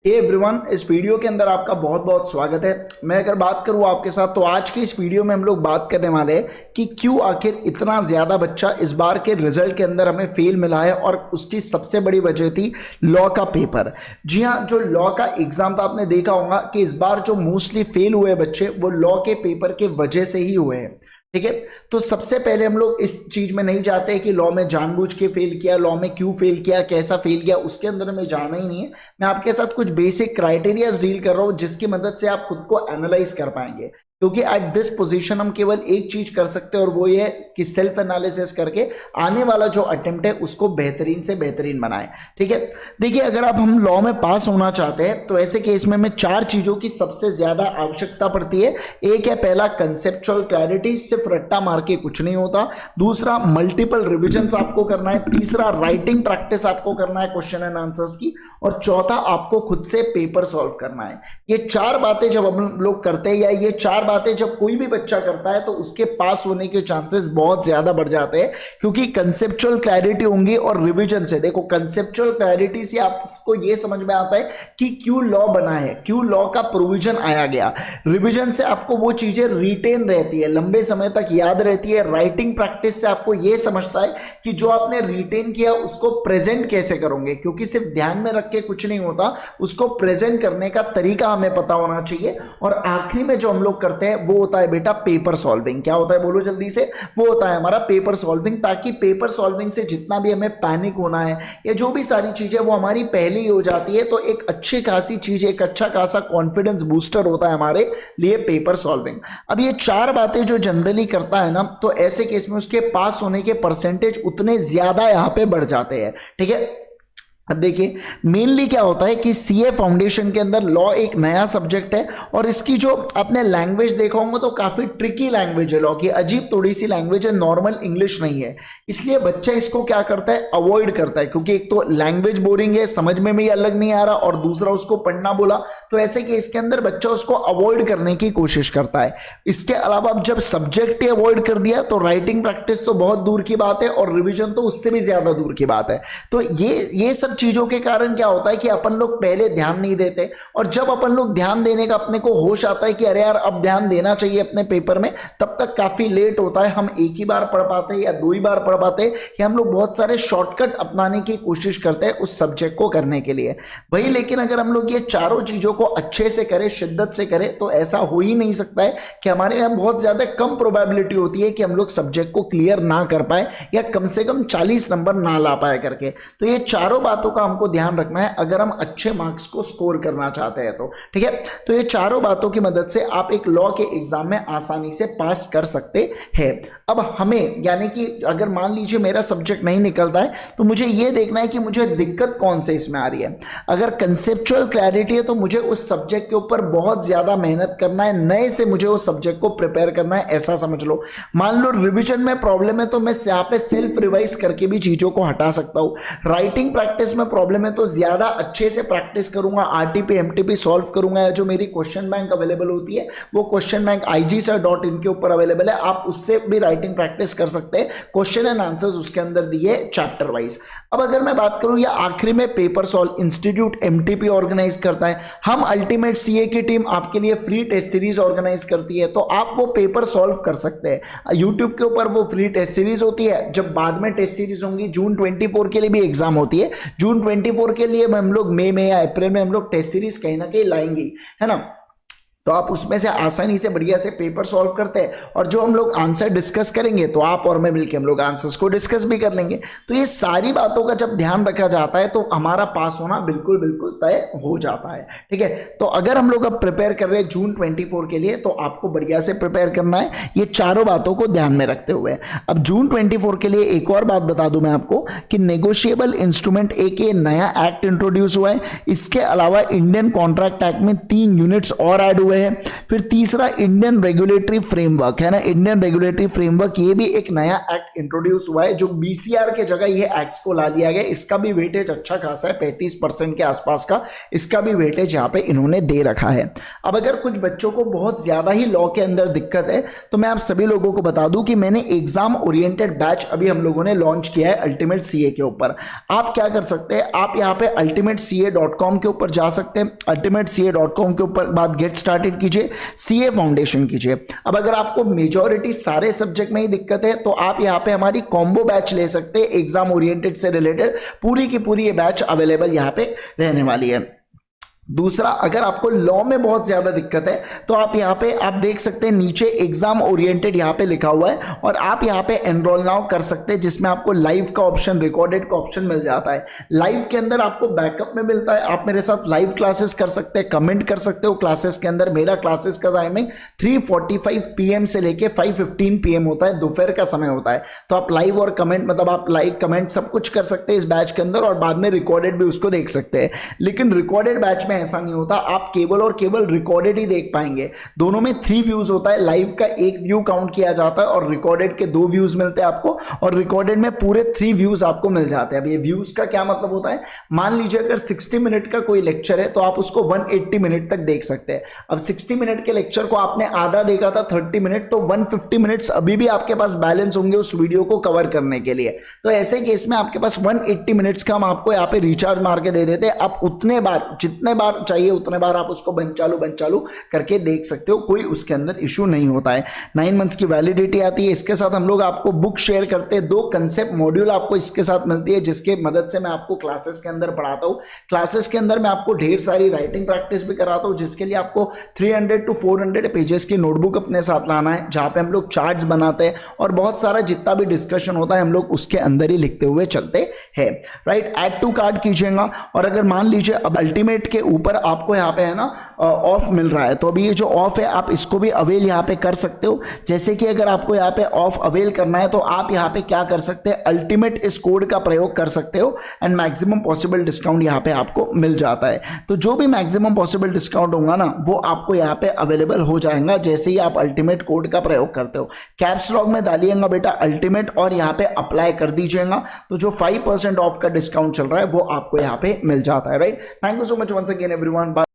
Hey everyone, इस video के अंदर आपका बहुत बहुत स्वागत है। मैं अगर बात करूँ आपके साथ तो आज की इस वीडियो में हम लोग बात करने वाले हैं कि क्यों आखिर इतना ज़्यादा बच्चा इस बार के रिजल्ट के अंदर हमें फेल मिला है और उसकी सबसे बड़ी वजह थी लॉ का पेपर। जी हाँ, जो लॉ का एग्जाम था आपने देखा होगा कि इस बार जो मोस्टली फेल हुए बच्चे वो लॉ के पेपर के वजह से ही हुए हैं। ठीक है, तो सबसे पहले हम लोग इस चीज में नहीं जाते कि लॉ में जानबूझ के फेल किया, लॉ में क्यों फेल किया, कैसा फेल किया, उसके अंदर हमें जाना ही नहीं है। मैं आपके साथ कुछ बेसिक क्राइटेरियाज डील कर रहा हूं जिसकी मदद से आप खुद को एनालाइज कर पाएंगे, क्योंकि एट दिस पोजीशन हम केवल एक चीज कर सकते हैं और वो ये कि सेल्फ एनालिसिस करके आने वाला जो अटेम्प्ट है उसको बेहतरीन से बेहतरीन बनाएं। ठीक है, देखिए अगर आप हम लॉ में पास होना चाहते हैं तो ऐसे केस में हमें चार चीजों की सबसे ज्यादा आवश्यकता पड़ती है। एक है पहला कंसेप्चुअल क्लैरिटी, सिर्फ रट्टा मार के कुछ नहीं होता। दूसरा मल्टीपल रिविजन आपको करना है। तीसरा राइटिंग प्रैक्टिस आपको करना है क्वेश्चन एंड आंसर्स की। और चौथा आपको खुद से पेपर सॉल्व करना है। ये चार बातें जब हम लोग करते हैं या ये चार बातें जब कोई भी बच्चा करता है तो उसके पास होने के चांसेस बहुत ज्यादा बढ़ जाते हैं, क्योंकि कंसेप्चुअल क्लैरिटी होंगी और रिवीजन से। देखो, कंसेप्चुअल क्लैरिटी से आपको यह समझ में आता है कि क्यों लॉ बना है, क्यों लॉ का प्रोविजन आया गया। रिवीजन से आपको वो चीजें रिटेन रहती है, लंबे समय तक याद रहती है। राइटिंग प्रैक्टिस से आपको यह समझता है कि जो आपने रिटेन किया उसको प्रेजेंट कैसे करोगे, क्योंकि सिर्फ ध्यान में रख के कुछ नहीं होता, उसको प्रेजेंट करने का तरीका हमें पता होना चाहिए। और आखिरी में जो हम लोग करते हैं वो होता है बेटा पेपर सॉल्विंग। क्या होता है बोलो जल्दी से? वो होता है हमारा पेपर सॉल्विंग, ताकि पेपर सॉल्विंग से जितना भी हमें पैनिक होना है या जो भी सारी चीजें वो हमारी पहले ही हो जाती है। तो एक अच्छी खासी चीज, एक अच्छा खासा कॉन्फिडेंस बूस्टर होता है हमारे लिए पेपर सॉल्विंग। अब ये चार बातें जो जनरली करता है ना, तो ऐसे केस में उसके पास होने के परसेंटेज उतने ज्यादा यहां पे बढ़ जाते हैं। ठीक है, अब देखिए मेनली क्या होता है कि सीए फाउंडेशन के अंदर लॉ एक नया सब्जेक्ट है और इसकी जो आपने लैंग्वेज देखा होगा तो काफी ट्रिकी लैंग्वेज है लॉ की, अजीब थोड़ी सी लैंग्वेज है, नॉर्मल इंग्लिश नहीं है। इसलिए बच्चा इसको क्या करता है, अवॉइड करता है, क्योंकि एक तो लैंग्वेज बोरिंग है, समझ में भी अलग नहीं आ रहा, और दूसरा उसको पढ़ना बोला तो ऐसे कि इसके अंदर बच्चा उसको अवॉइड करने की कोशिश करता है। इसके अलावा अब जब सब्जेक्ट ही अवॉइड कर दिया तो राइटिंग प्रैक्टिस तो बहुत दूर की बात है और रिविजन तो उससे भी ज्यादा दूर की बात है। तो ये सब चीजों के कारण क्या होता है कि अपन लोग पहले ध्यान नहीं देते, और जब अपन लोग ध्यान देने का अपने को होश आता है कि अरे यार अब ध्यान देना चाहिए अपने पेपर में, तब तक काफी लेट होता है। हम एक ही बार पढ़ पाते हैं या दो ही बार पढ़ पाते हैं, या हम लोग बहुत सारे शॉर्टकट अपनाने की कोशिश करते हैं उस सब्जेक्ट को करने के लिए भाई। लेकिन अगर हम लोग ये चारों चीजों को अच्छे से करें, शिद्दत से करें, तो ऐसा हो ही नहीं सकता है कि हमारे यहाँ बहुत ज्यादा कम प्रोबेबिलिटी होती है कि हम लोग सब्जेक्ट को क्लियर ना कर पाए या कम से कम 40 नंबर ना ला पाए करके। तो ये चारों बातों का हमको ध्यान रखना है अगर हम अच्छे मार्क्स को स्कोर करना चाहते हैं तो। ठीक है, तो ये चारों बातों की मदद से आप एक लॉ के एग्जाम में आसानी से पास कर सकते हैं। अब हमें, यानी कि अगर मान लीजिए मेरा सब्जेक्ट नहीं निकलता है तो मुझे ये देखना है कि मुझे दिक्कत कौन से इसमें आ रही है। अगर कंसेप्चुअल क्लैरिटी है तो मुझे उस सब्जेक्ट के ऊपर बहुत ज्यादा मेहनत करना है, नए से मुझे उस सब्जेक्ट को प्रिपेयर करना है, ऐसा समझ लो। मान लो रिविजन में प्रॉब्लम है तो मैं यहाँ पे सेल्फ रिवाइज करके भी चीजों को हटा सकता हूँ। राइटिंग प्रैक्टिस में प्रॉब्लम है तो ज्यादा अच्छे से प्रैक्टिस करूंगा, आरटीपी एमटीपी सॉल्व करूंगा, या जो मेरी क्वेश्चन बैंक अवेलेबल होती है वो क्वेश्चन बैंक IGSir.in के ऊपर अवेलेबल है, आप उससे भी राइटिंग प्रैक्टिस कर सकते हैं। क्वेश्चन एंड आंसर्स उसके अंदर दिए चैप्टर वाइज। अब अगर मैं बात करूं या आखिरी में paper solve institute MTP organise करता है, हम अल्टीमेट सीए की टीम आपके लिए फ्री टेस्ट सीरीज ऑर्गेनाइज करती है, तो आप वो पेपर सॉल्व कर सकते हैं। यूट्यूब के ऊपर वो फ्री टेस्ट सीरीज होती है, जब बाद में टेस्ट सीरीज होंगी, जून 24 के लिए भी एग्जाम होती है, जून 24 के लिए हम लोग मई में या अप्रैल में हम लोग टेस्ट सीरीज कहीं ना कहीं लाएंगे, है ना। तो आप उसमें से आसानी से बढ़िया से पेपर सॉल्व करते हैं, और जो हम लोग आंसर डिस्कस करेंगे तो आप और मैं मिलकर हम लोग आंसर्स को डिस्कस भी कर लेंगे। तो ये सारी बातों का जब ध्यान रखा जाता है तो हमारा पास होना बिल्कुल बिल्कुल तय हो जाता है। ठीक है, तो अगर हम लोग अब प्रिपेयर कर रहे हैं जून 24 के लिए तो आपको बढ़िया से प्रिपेयर करना है ये चारों बातों को ध्यान में रखते हुए। अब जून 24 के लिए एक और बात बता दूं मैं आपको कि नेगोशिएबल इंस्ट्रूमेंट एक ये नया एक्ट इंट्रोड्यूस हुआ है। इसके अलावा इंडियन कॉन्ट्रैक्ट एक्ट में 3 यूनिट्स और ऐड हुए, हुए हैं। फिर तीसरा इंडियन रेगुलेटरी फ्रेमवर्क है ना, इंडियन रेगुलेटरी फ्रेमवर्क, ये भी एक नया एक्ट इंट्रोड्यूस हुआ है जो बीसीआर के जगह ये एक्ट को ला लिया गया। इसका भी वेटेज अच्छा खासा है, 35% के आसपास का इसका भी वेटेज यहाँ पे इन्होंने दे रखा है। अब अगर कुछ बच्चों को बहुत ज्यादा ही लॉ के अंदर दिक्कत है तो मैं आप सभी लोगों को बता दूं कि मैंने एग्जाम ओरिएंटेड बैच अभी हम लोगों ने लॉन्च किया है अल्टीमेट सीए के ऊपर। आप क्या कर सकते हैं, आप यहाँ पे ultimatece.com के ऊपर जा सकते हैं, ultimatece.com के ऊपर बाद गेट स्टार्टेड कीजिए, सीए फाउंडेशन कीजिए। अब अगर आपको मेजॉरिटी सारे सब्जेक्ट में ही दिक्कत है तो आप यहाँ पे हमारी कॉम्बो बैच ले सकते हैं एग्जाम ओरिएंटेड से रिलेटेड, पूरी की पूरी ये बैच अवेलेबल यहाँ पे रहने वाली है। दूसरा, अगर आपको लॉ में बहुत ज्यादा दिक्कत है तो आप यहाँ पे आप देख सकते हैं नीचे एग्जाम ओरिएंटेड यहाँ पे लिखा हुआ है और आप यहाँ पे एनरोल नाउ कर सकते हैं, जिसमें आपको लाइव का ऑप्शन, रिकॉर्डेड का ऑप्शन मिल जाता है। लाइव के अंदर आपको बैकअप में मिलता है, आप मेरे साथ लाइव क्लासेस कर सकते हैं, कमेंट कर सकते हो क्लासेस के अंदर। मेरा क्लासेस का टाइमिंग 3:45 PM से लेके 5:15 PM होता है, दोपहर का समय होता है। तो आप लाइव और कमेंट, मतलब आप लाइक कमेंट सब कुछ कर सकते हैं इस बैच के अंदर और बाद में रिकॉर्डेड भी उसको देख सकते हैं। लेकिन रिकॉर्डेड बैच में ऐसा नहीं होता, आप केवल और केवल रिकॉर्डेड ही देख पाएंगे। दोनों में 3 व्यूज होता है, लाइव का 1 व्यू काउंट किया जाता है और रिकॉर्डेड के 2 व्यूज मिलते हैं आपको, और रिकॉर्डेड में पूरे 3 व्यूज आपको मिल जाते हैं। अब ये व्यूज का क्या मतलब होता है, मान लीजिए अगर 60 मिनट का कोई लेक्चर है तो आप उसको 180 मिनट तक देख सकते हैं। अब 60 मिनट के लेक्चर को आपने आधा देखा था 30 मिनट, तो 150 मिनट्स अभी भी आपके पास बैलेंस होंगे उस वीडियो को कवर करने के लिए। तो ऐसे केस में आपके पास 180 मिनट्स का हम आपको यहाँ पे रिचार्ज मार के दे देते हैं। आप उतने बार, जितने बार चाहिए उतने बार आप उसको बंद चालू करके देख सकते हो, कोई उसके अंदर इशू नहीं होता है। 9 मंथ्स की वैलिडिटी आती है। इसके साथ हम लोग आपको बुक शेयर करते हैं, 2 कंसेप्ट मॉड्यूल आपको इसके साथ मिलती है, जिसके मदद से मैं आपको क्लासेस के अंदर पढ़ाता हूँ। क्लासेस के अंदर मैं आपको ढेर सारी राइटिंग प्रैक्टिस भी कराता हूँ, जिसके लिए आपको 300 to 400 पेजेस की नोटबुक अपने साथ लाना है, जहां पे हम लोग चार्ट्स बनाते हैं और बहुत सारा जितना भी डिस्कशन होता है हम लोग उसके अंदर ही लिखते हुए चलते हैं। राइट, ऐड टू कार्ट कीजिएगा। और अगर मान लीजिए अब अल्टीमेट के ऊपर आपको यहाँ पे है ना ऑफ मिल रहा है, तो अभी ये जो ऑफ है आप इसको भी अवेल यहाँ पे कर सकते हो। जैसे कि अगर आपको यहाँ पे ऑफ अवेल करना है तो आप यहाँ पे क्या कर सकते हैं, अल्टीमेट इस कोड का प्रयोग कर सकते हो एंड मैक्सिमम पॉसिबल डिस्काउंट यहाँ पे आपको मिल जाता है। तो जो भी मैक्सिमम पॉसिबल डिस्काउंट होगा ना वो आपको यहाँ पे अवेलेबल हो जाएगा जैसे ही आप अल्टीमेट कोड का प्रयोग करते हो। कैप्स लॉक में डालिएगा बेटा अल्टीमेट और यहाँ पे अप्लाई कर दीजिएगा, तो जो 5% ऑफ का डिस्काउंट चल रहा है वो आपको यहाँ पे मिल जाता है। Right, thank you so much once again everyone.